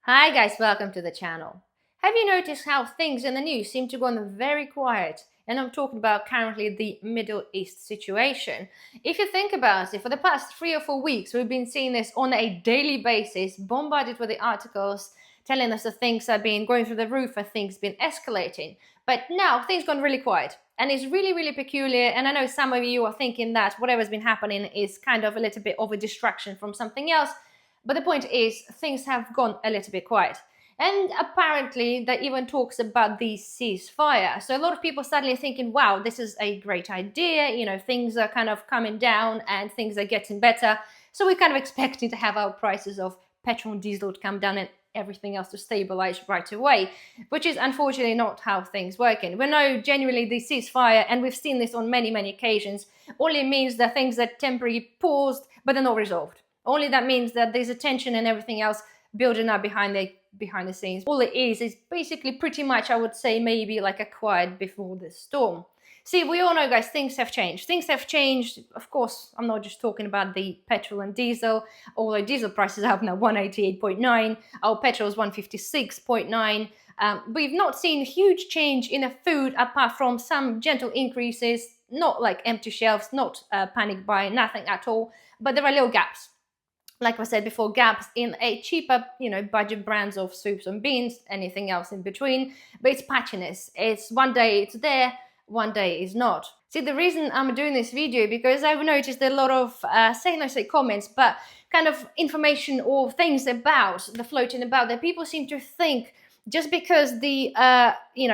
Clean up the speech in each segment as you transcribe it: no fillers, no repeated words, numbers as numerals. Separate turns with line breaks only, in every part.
Hi guys, welcome to the channel. Have you noticed how things in the news seem to go on very quiet? And I'm talking about currently the Middle East situation. If you think about it, for the past 3 or 4 weeks, we've been seeing this on a daily basis, bombarded with the articles telling us that things have been going through the roof and things been escalating. But now things gone really quiet. And it's really, really peculiar. And I know some of you are thinking that whatever's been happening is kind of a little bit of a distraction from something else. But the point is, things have gone a little bit quiet. And apparently, that even talks about the ceasefire. So a lot of people suddenly thinking, wow, this is a great idea. Things are kind of coming down and things are getting better. So we're kind of expecting to have our prices of petrol and diesel to come down and everything else to stabilize right away, which is unfortunately not how things work. We know genuinely the ceasefire, and we've seen this on many, many occasions, only means that things are temporarily paused, but they're not resolved. Only that means that there's a tension and everything else building up behind the scenes. All it is basically pretty much, I would say, maybe like a quiet before the storm. See, we all know, guys, things have changed. Things have changed. Of course, I'm not just talking about the petrol and diesel, although diesel prices are up now 188.9, our petrol is 156.9. We've not seen huge change in the food apart from some gentle increases, not like empty shelves, not panic buying, nothing at all, but there are little gaps. Like I said before, gaps in a cheaper, budget brands of soups and beans, anything else in between. But it's patchiness. It's one day it's there, one day it's not. See, the reason I'm doing this video because I've noticed a lot of, say comments, but kind of information or things about the floating about that people seem to think just because the,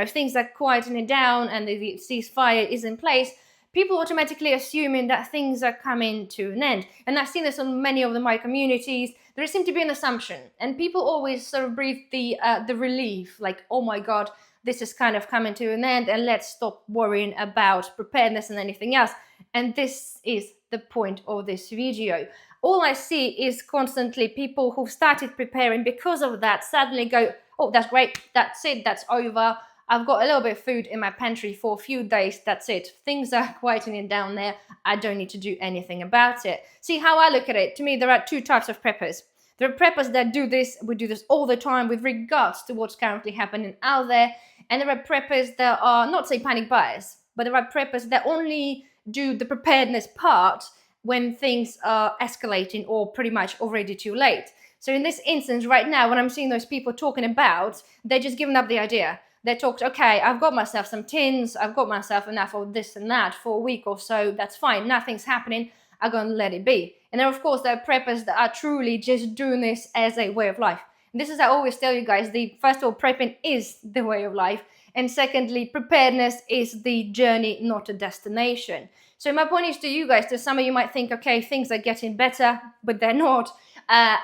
things are quietening down and the ceasefire is in place, people automatically assuming that things are coming to an end. And I've seen this on many of my communities. There seems to be an assumption, and people always sort of breathe the relief, like, oh my God, this is kind of coming to an end, and let's stop worrying about preparedness and anything else. And this is the point of this video. All I see is constantly people who've started preparing because of that suddenly go, oh, that's great, that's it, that's over. I've got a little bit of food in my pantry for a few days, that's it. Things are quietening down there. I don't need to do anything about it. See how I look at it? To me, there are two types of preppers. There are preppers that do this, we do this all the time with regards to what's currently happening out there. And there are preppers that are not, say, panic buyers, but there are preppers that only do the preparedness part when things are escalating or pretty much already too late. So in this instance right now, when I'm seeing those people talking about, they're just giving up the idea. They talked, okay, I've got myself some tins, I've got myself enough of this and that for a week or so, that's fine, nothing's happening, I'm gonna let it be. And then of course there are preppers that are truly just doing this as a way of life. And this is, I always tell you guys, first of all, prepping is the way of life, and secondly, preparedness is the journey, not a destination. So my point is to you guys, to some of you might think, okay, things are getting better, but they're not.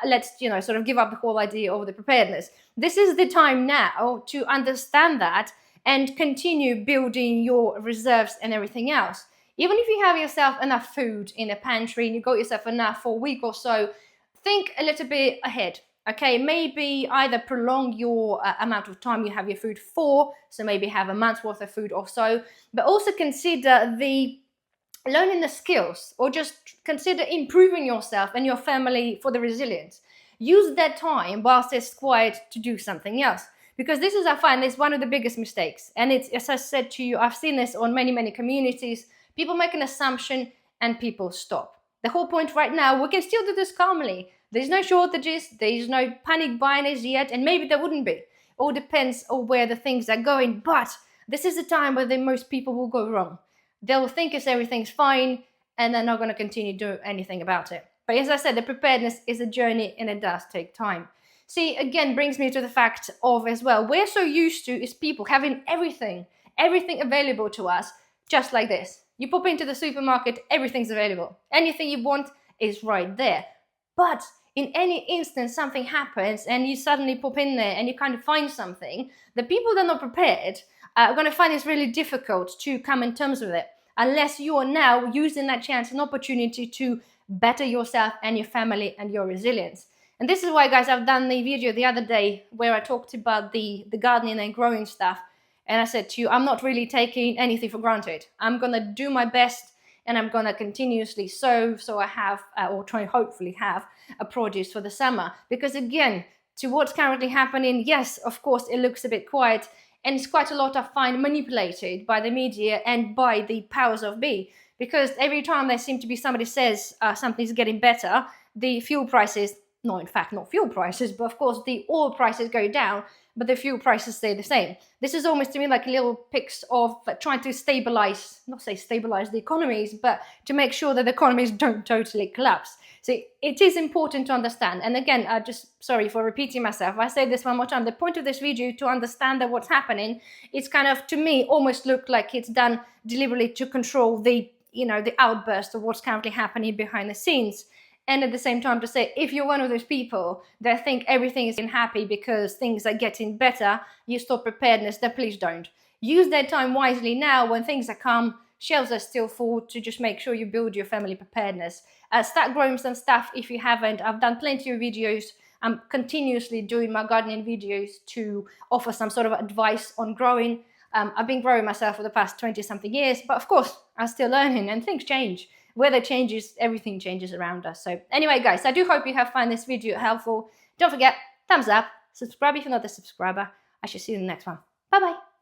Let's, sort of give up the whole idea of the preparedness. This is the time now to understand that and continue building your reserves and everything else. Even if you have yourself enough food in a pantry and you got yourself enough for a week or so, think a little bit ahead. Okay, maybe either prolong your amount of time you have your food for, so maybe have a month's worth of food or so, but also consider learning the skills, or just consider improving yourself and your family for the resilience. Use that time whilst it's quiet to do something else. Because this is, I find, this one of the biggest mistakes. And it's, as I said to you, I've seen this on many, many communities. People make an assumption and people stop. The whole point right now, we can still do this calmly. There's no shortages, there's no panic buying as yet, and maybe there wouldn't be. All depends on where the things are going. But this is the time where most people will go wrong. They'll think everything's fine, and they're not going to continue to do anything about it. But as I said, the preparedness is a journey, and it does take time. See, again, brings me to the fact of, as well, we're so used to is people having everything available to us, just like this. You pop into the supermarket, everything's available. Anything you want is right there. But in any instance, something happens, and you suddenly pop in there, and you kind of find something. The people that are not prepared are going to find it's really difficult to come in terms with it, unless you are now using that chance and opportunity to better yourself and your family and your resilience. And this is why, guys, I've done the video the other day where I talked about the gardening and growing stuff. And I said to you, I'm not really taking anything for granted. I'm going to do my best, and I'm going to continuously sow so I have, or try hopefully have, a produce for the summer. Because again, to what's currently happening, yes, of course, it looks a bit quiet, and it's quite a lot, I find, manipulated by the media and by the powers of be. Because every time there seems to be somebody says something's getting better, the fuel prices, no, in fact, not fuel prices, but of course the oil prices go down, but the fuel prices stay the same. This is almost to me like a little pics of trying to stabilize, not say stabilize the economies, but to make sure that the economies don't totally collapse. So it is important to understand. And again, just sorry for repeating myself. I say this one more time. The point of this video to understand that what's happening, it's kind of, to me, almost look like it's done deliberately to control the outburst of what's currently happening behind the scenes. And at the same time to say, if you're one of those people that think everything is happy because things are getting better, you stop preparedness, then please don't. Use that time wisely now when things are calm, shelves are still full, to just make sure you build your family preparedness. Start growing some stuff if you haven't. I've done plenty of videos. I'm continuously doing my gardening videos to offer some sort of advice on growing. I've been growing myself for the past 20-something years, but of course, I'm still learning and things change. Weather changes, everything changes around us. So anyway, guys, I do hope you have found this video helpful. Don't forget, thumbs up, subscribe if you're not a subscriber. I shall see you in the next one. Bye-bye.